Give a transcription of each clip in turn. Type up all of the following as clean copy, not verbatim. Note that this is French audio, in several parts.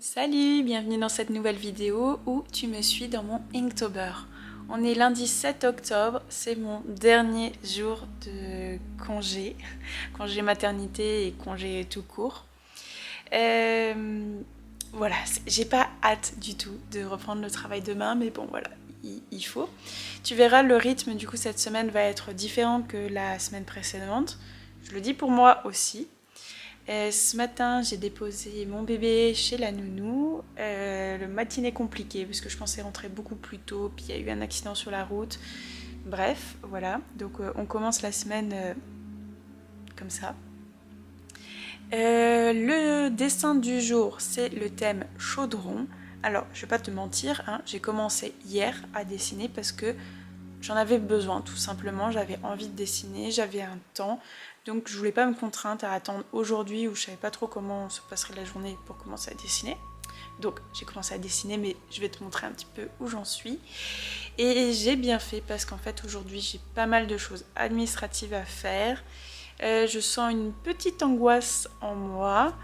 Salut, bienvenue dans cette nouvelle vidéo où tu me suis dans mon Inktober. On est lundi 7 octobre, c'est mon dernier jour de congé, congé maternité et congé tout court. Voilà, j'ai pas hâte du tout de reprendre le travail demain, mais bon voilà, il faut. Tu verras, le rythme du coup cette semaine va être différent que la semaine précédente. Je le dis pour moi aussi. Ce matin, j'ai déposé mon bébé chez la nounou. Le matin est compliqué parce que je pensais rentrer beaucoup plus tôt, puis il y a eu un accident sur la route. Bref, voilà. Donc on commence la semaine comme ça. Le dessin du jour, c'est le thème chaudron. Alors, je vais pas te mentir, hein, j'ai commencé hier à dessiner parce que j'en avais besoin tout simplement, j'avais envie de dessiner, j'avais un temps, donc je voulais pas me contraindre à attendre aujourd'hui où je savais pas trop comment se passerait la journée pour commencer à dessiner. Donc j'ai commencé à dessiner, mais je vais te montrer un petit peu où j'en suis. Et j'ai bien fait parce qu'en fait aujourd'hui j'ai pas mal de choses administratives à faire. Je sens une petite angoisse en moi,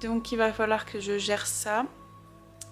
donc il va falloir que je gère ça.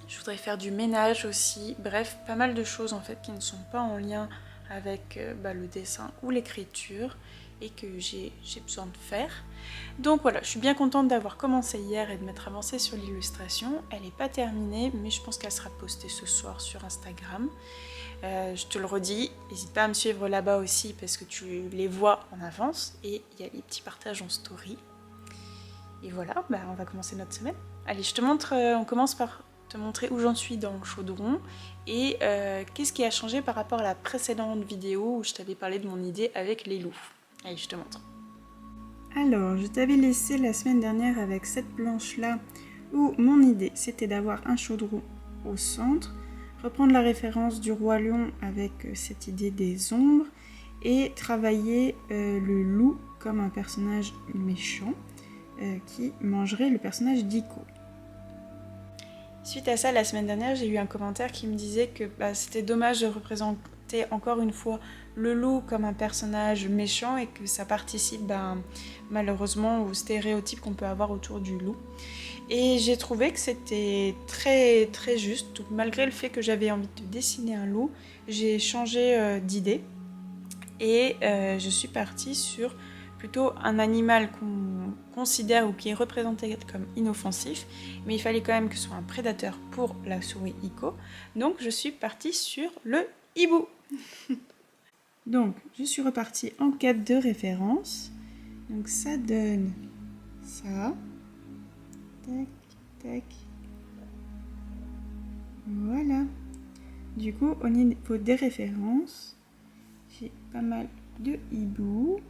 Je voudrais faire du ménage aussi, bref, pas mal de choses en fait qui ne sont pas en lien avec le dessin ou l'écriture et que j'ai besoin de faire. Donc voilà, je suis bien contente d'avoir commencé hier et de m'être avancée sur l'illustration. Elle n'est pas terminée, mais je pense qu'elle sera postée ce soir sur Instagram. Je te le redis, n'hésite pas à me suivre là-bas aussi parce que tu les vois en avance et il y a les petits partages en story. Et voilà, on va commencer notre semaine. Allez, je te montre, on commence par te montrer où j'en suis dans le chaudron et qu'est-ce qui a changé par rapport à la précédente vidéo où je t'avais parlé de mon idée avec les loups. Allez, je te montre. Alors, je t'avais laissé la semaine dernière avec cette planche-là où mon idée c'était d'avoir un chaudron au centre, reprendre la référence du roi lion avec cette idée des ombres et travailler le loup comme un personnage méchant qui mangerait le personnage d'Iko. Suite à ça, la semaine dernière, j'ai eu un commentaire qui me disait que c'était dommage de représenter encore une fois le loup comme un personnage méchant et que ça participe malheureusement aux stéréotypes qu'on peut avoir autour du loup. Et j'ai trouvé que c'était très très juste. Donc, malgré le fait que j'avais envie de dessiner un loup, j'ai changé d'idée et je suis partie sur plutôt un animal qu'on considère ou qui est représenté comme inoffensif, mais il fallait quand même que ce soit un prédateur pour la souris Iko. Donc je suis partie sur le hibou. Donc, je suis repartie en quête de référence. Donc ça donne ça. Tac, tac. Voilà. Du coup, au niveau des références, j'ai pas mal de hiboux.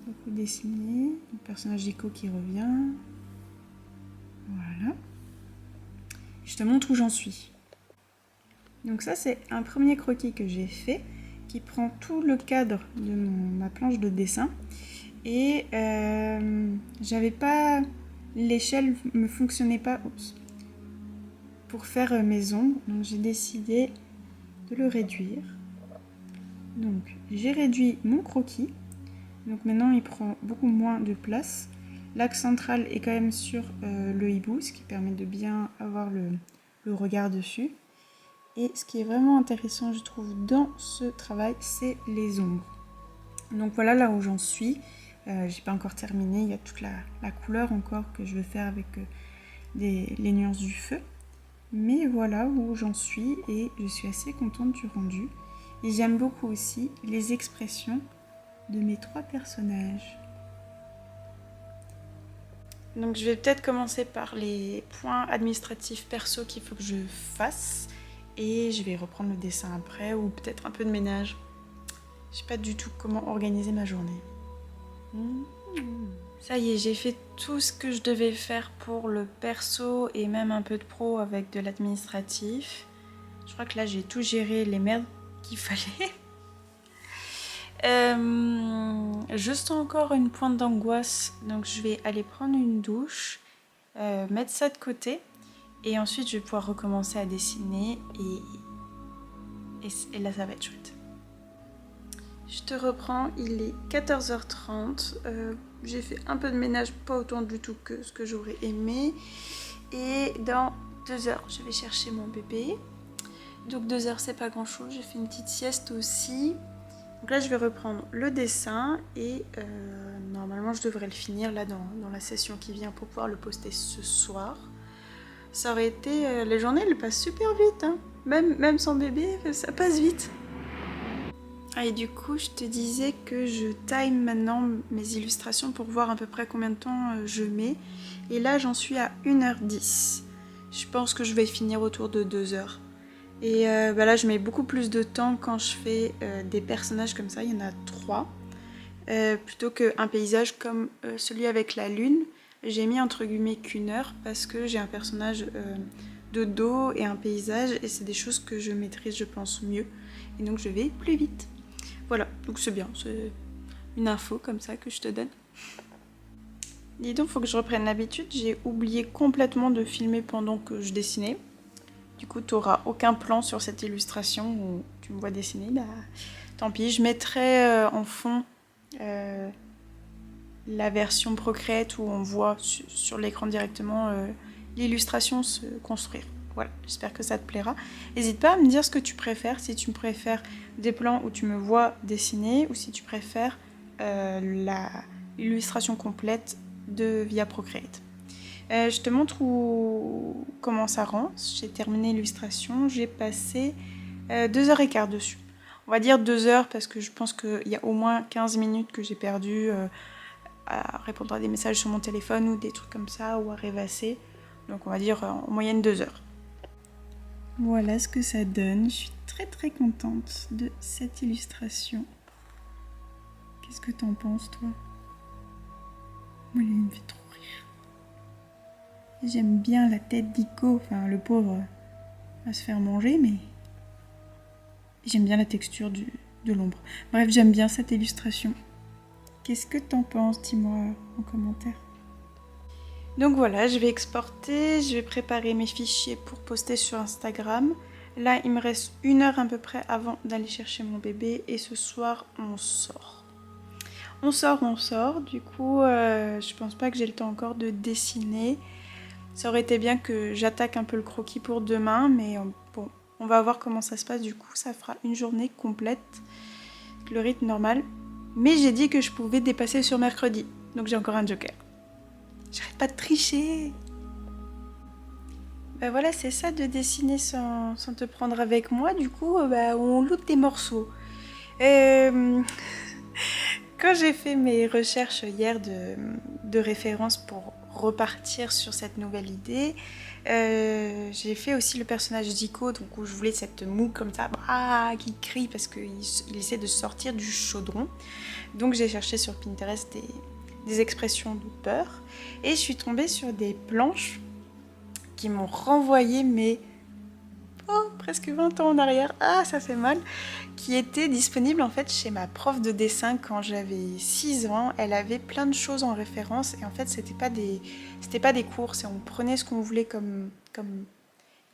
Beaucoup dessiné. Le personnage d'Iko qui revient. Voilà. Je te montre où j'en suis. Donc ça, c'est un premier croquis que j'ai fait qui prend tout le cadre de ma planche de dessin. Et j'avais pas... L'échelle me fonctionnait pas pour faire mes ombres. Donc j'ai décidé de le réduire. Donc j'ai réduit mon croquis. Donc maintenant il prend beaucoup moins de place. L'axe central est quand même sur le hibou, ce qui permet de bien avoir le regard dessus. Et ce qui est vraiment intéressant, je trouve, dans ce travail, c'est les ombres. Donc voilà là où j'en suis. J'ai pas encore terminé, il y a toute la couleur encore que je veux faire avec les nuances du feu. Mais voilà où j'en suis et je suis assez contente du rendu. Et j'aime beaucoup aussi les expressions de mes trois personnages. Donc je vais peut-être commencer par les points administratifs perso qu'il faut que je fasse et je vais reprendre le dessin après ou peut-être un peu de ménage. Je sais pas du tout comment organiser ma journée. Ça y est, j'ai fait tout ce que je devais faire pour le perso et même un peu de pro avec de l'administratif. Je crois que là j'ai tout géré, les merdes qu'il fallait. Je sens encore une pointe d'angoisse, donc je vais aller prendre une douche, mettre ça de côté et ensuite je vais pouvoir recommencer à dessiner et là ça va être chouette. Je te reprends, il est 14h30, j'ai fait un peu de ménage, pas autant du tout que ce que j'aurais aimé. Et dans 2 heures, je vais chercher mon bébé. Donc 2 heures, c'est pas grand chose. J'ai fait une petite sieste aussi. Donc là, je vais reprendre le dessin et normalement, je devrais le finir là dans la session qui vient pour pouvoir le poster ce soir. Ça aurait été... les journées, elles passent super vite. Hein. Même sans bébé, ça passe vite. Ah, et du coup, je te disais que je time maintenant mes illustrations pour voir à peu près combien de temps je mets. Et là, j'en suis à 1h10. Je pense que je vais finir autour de 2 heures. Et là, je mets beaucoup plus de temps quand je fais des personnages comme ça. Il y en a 3. Plutôt qu'un paysage comme celui avec la lune. J'ai mis entre guillemets qu'1 heure parce que j'ai un personnage de dos et un paysage. Et c'est des choses que je maîtrise, je pense, mieux. Et donc, je vais plus vite. Voilà, donc c'est bien. C'est une info comme ça que je te donne. Dis donc, faut que je reprenne l'habitude. J'ai oublié complètement de filmer pendant que je dessinais. Du coup, tu n'auras aucun plan sur cette illustration où tu me vois dessiner. Bah, tant pis, je mettrai en fond la version Procreate où on voit sur l'écran directement l'illustration se construire. Voilà, j'espère que ça te plaira. N'hésite pas à me dire ce que tu préfères, si tu préfères des plans où tu me vois dessiner ou si tu préfères l'illustration complète via Procreate. Je te montre comment ça rend. J'ai terminé l'illustration, j'ai passé 2h15 dessus. On va dire 2 heures parce que je pense qu'il y a au moins 15 minutes que j'ai perdu à répondre à des messages sur mon téléphone ou des trucs comme ça ou à rêvasser. Donc on va dire en moyenne 2 heures. Voilà ce que ça donne. Je suis très très contente de cette illustration. Qu'est-ce que t'en penses toi? Moi, il me fait trop rire. J'aime bien la tête d'Ico, enfin le pauvre va se faire manger, mais j'aime bien la texture de l'ombre. Bref, j'aime bien cette illustration. Qu'est-ce que t'en penses? Dis-moi en commentaire. Donc voilà, je vais exporter, je vais préparer mes fichiers pour poster sur Instagram. Là, il me reste 1 heure à peu près avant d'aller chercher mon bébé et ce soir, on sort. On sort. Du coup, je pense pas que j'ai le temps encore de dessiner. Ça aurait été bien que j'attaque un peu le croquis pour demain, mais bon, on va voir comment ça se passe. Du coup, ça fera une journée complète, le rythme normal. Mais j'ai dit que je pouvais dépasser sur mercredi, donc j'ai encore un joker. J'arrête pas de tricher. Ben voilà, c'est ça de dessiner sans te prendre avec moi. Du coup, on loot des morceaux. Quand j'ai fait mes recherches hier de références pour repartir sur cette nouvelle idée, j'ai fait aussi le personnage d'Ico, donc où je voulais cette moue comme ça, qui crie parce qu'il essaie de sortir du chaudron. Donc j'ai cherché sur Pinterest des expressions de peur et je suis tombée sur des planches qui m'ont renvoyé presque 20 ans en arrière, ça fait mal, qui étaient disponibles en fait chez ma prof de dessin quand j'avais 6 ans. Elle avait plein de choses en référence et en fait c'était pas des courses et on prenait ce qu'on voulait comme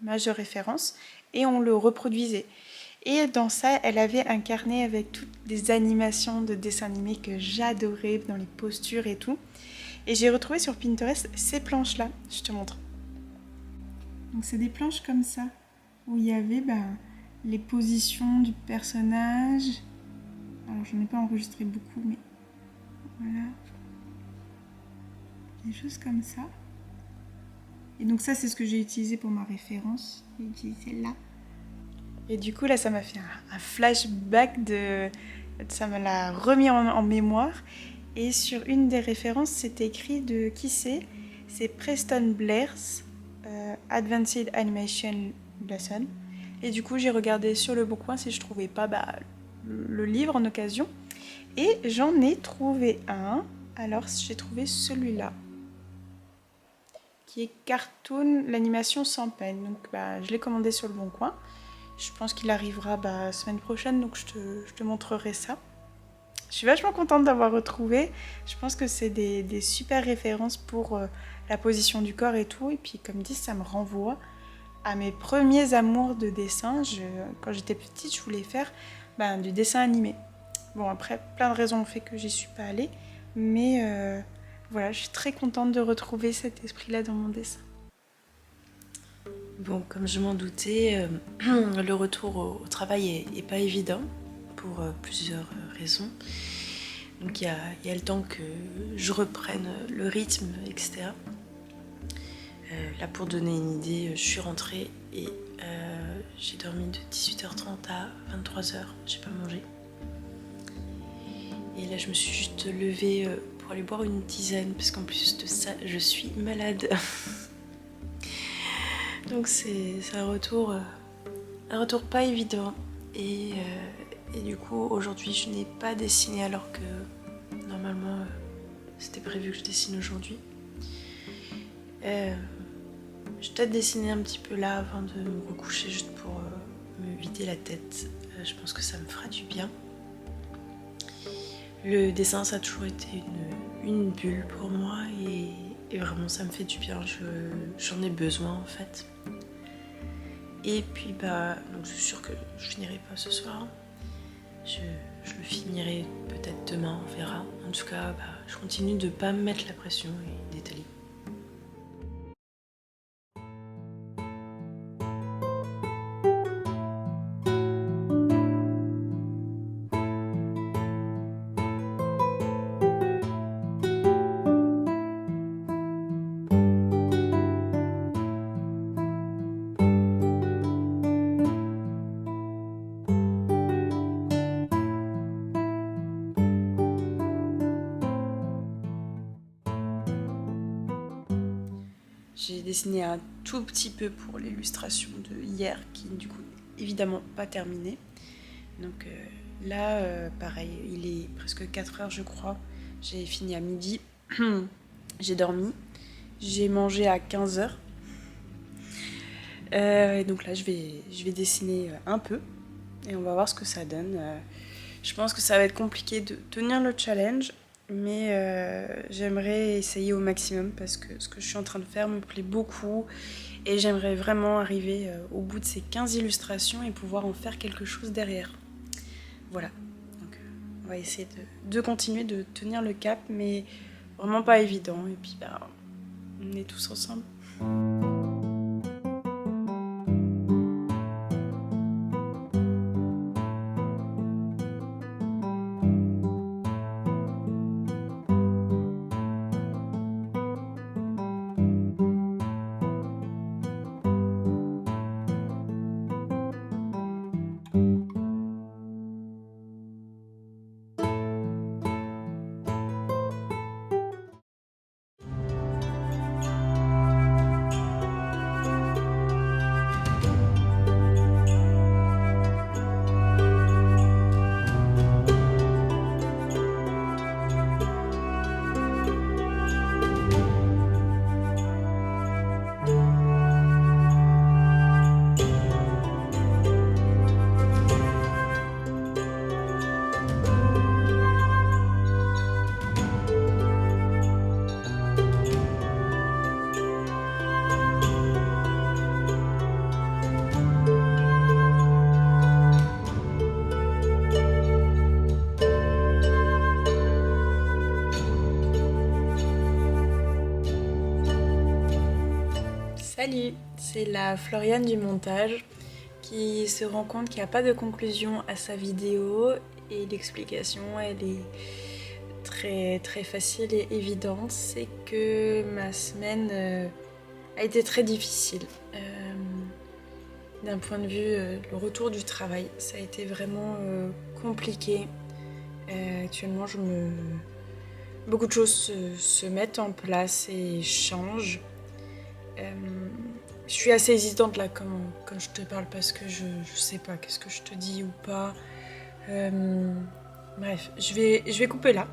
image de référence et on le reproduisait. Et dans ça, elle avait un carnet avec toutes des animations de dessins animés que j'adorais, dans les postures et tout. Et j'ai retrouvé sur Pinterest ces planches-là. Je te montre. Donc c'est des planches comme ça, où il y avait les positions du personnage. Alors j'en ai pas enregistré beaucoup, mais voilà. Des choses comme ça. Et donc ça, c'est ce que j'ai utilisé pour ma référence. J'ai utilisé là. Et du coup, là, ça m'a fait un flashback ça me l'a remis en mémoire. Et sur une des références, c'était écrit de qui c'est? C'est Preston Blair's Advanced Animation Lesson. Et du coup, j'ai regardé sur le Bon Coin si je trouvais pas le livre en occasion. Et j'en ai trouvé un. Alors, j'ai trouvé celui-là, qui est cartoon, l'animation sans peine. Donc, je l'ai commandé sur le Bon Coin. Je pense qu'il arrivera semaine prochaine, donc je te montrerai ça. Je suis vachement contente d'avoir retrouvé. Je pense que c'est des super références pour la position du corps et tout. Et puis, comme dit, ça me renvoie à mes premiers amours de dessin. Quand j'étais petite, je voulais faire du dessin animé. Bon, après, plein de raisons ont fait que j'y suis pas allée. Mais voilà, je suis très contente de retrouver cet esprit-là dans mon dessin. Bon, comme je m'en doutais, le retour au travail est pas évident pour plusieurs raisons. Donc il y a le temps que je reprenne le rythme, etc. Là, pour donner une idée, je suis rentrée et j'ai dormi de 18h30 à 23h. J'ai pas mangé. Et là, je me suis juste levée pour aller boire une tisane parce qu'en plus de ça, je suis malade. Donc c'est un retour pas évident. Et du coup, aujourd'hui, je n'ai pas dessiné alors que normalement, c'était prévu que je dessine aujourd'hui. Je vais peut-être dessiner un petit peu là avant de me recoucher juste pour me vider la tête. Je pense que ça me fera du bien. Le dessin, ça a toujours été une bulle pour moi et vraiment ça me fait du bien. J'en ai besoin en fait. Et puis donc je suis sûre que je finirai pas ce soir. Je le finirai peut-être demain, on verra. En tout cas, je continue de pas me mettre la pression et d'étaler. J'ai dessiné un tout petit peu pour l'illustration de hier, qui du coup évidemment pas terminée. Donc là, pareil, il est presque 4h je crois. J'ai fini à midi, j'ai dormi, j'ai mangé à 15h. Et donc là, je vais dessiner un peu et on va voir ce que ça donne. Je pense que ça va être compliqué de tenir le challenge. Mais j'aimerais essayer au maximum parce que ce que je suis en train de faire me plaît beaucoup et j'aimerais vraiment arriver au bout de ces 15 illustrations et pouvoir en faire quelque chose derrière. Voilà, donc on va essayer de continuer de tenir le cap, mais vraiment pas évident. Et puis on est tous ensemble. Salut, c'est la Floriane du montage qui se rend compte qu'il n'y a pas de conclusion à sa vidéo et l'explication elle est très très facile et évidente, c'est que ma semaine a été très difficile. D'un point de vue le retour du travail, ça a été vraiment compliqué. Actuellement beaucoup de choses se mettent en place et changent. Je suis assez hésitante là quand je te parle parce que je sais pas qu'est-ce que je te dis ou pas. Bref, je vais couper là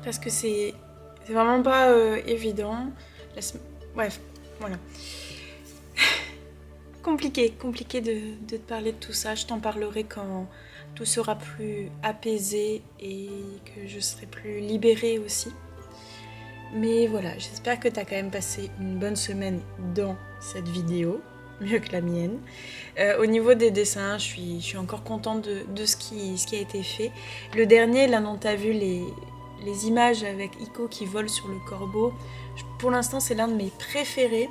parce que c'est vraiment pas évident. Bref, voilà. Compliqué de te parler de tout ça. Je t'en parlerai quand tout sera plus apaisé et que je serai plus libérée aussi. Mais voilà, j'espère que tu as quand même passé une bonne semaine dans cette vidéo, mieux que la mienne. Au niveau des dessins, je suis encore contente de ce qui a été fait. Le dernier, là dont tu as vu les images avec Iko qui vole sur le corbeau, pour l'instant c'est l'un de mes préférés.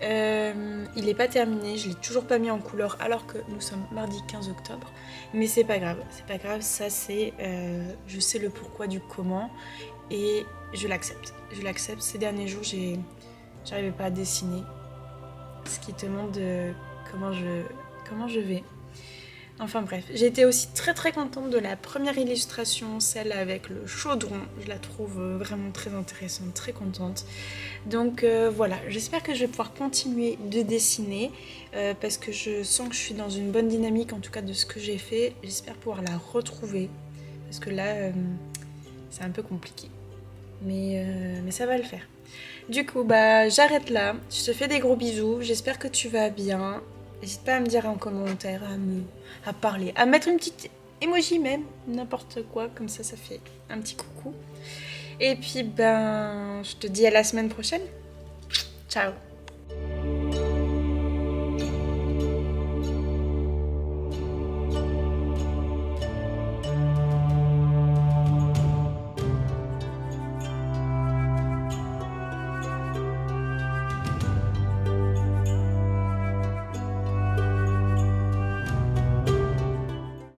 Il n'est pas terminé, je l'ai toujours pas mis en couleur alors que nous sommes mardi 15 octobre. Mais c'est pas grave, ça c'est... je sais le pourquoi du comment et je l'accepte. Je l'accepte, ces derniers jours j'arrivais pas à dessiner. Ce qui te montre de comment je vais. Enfin bref, j'ai été aussi très très contente de la première illustration, celle avec le chaudron. Je la trouve vraiment très intéressante, très contente. Donc voilà, j'espère que je vais pouvoir continuer de dessiner parce que je sens que je suis dans une bonne dynamique, en tout cas de ce que j'ai fait. J'espère pouvoir la retrouver parce que là, c'est un peu compliqué. Mais ça va le faire. Du coup, j'arrête là. Je te fais des gros bisous. J'espère que tu vas bien. N'hésite pas à me dire en commentaire, à parler, à mettre une petite emoji même, n'importe quoi, comme ça fait un petit coucou. Et puis je te dis à la semaine prochaine. Ciao.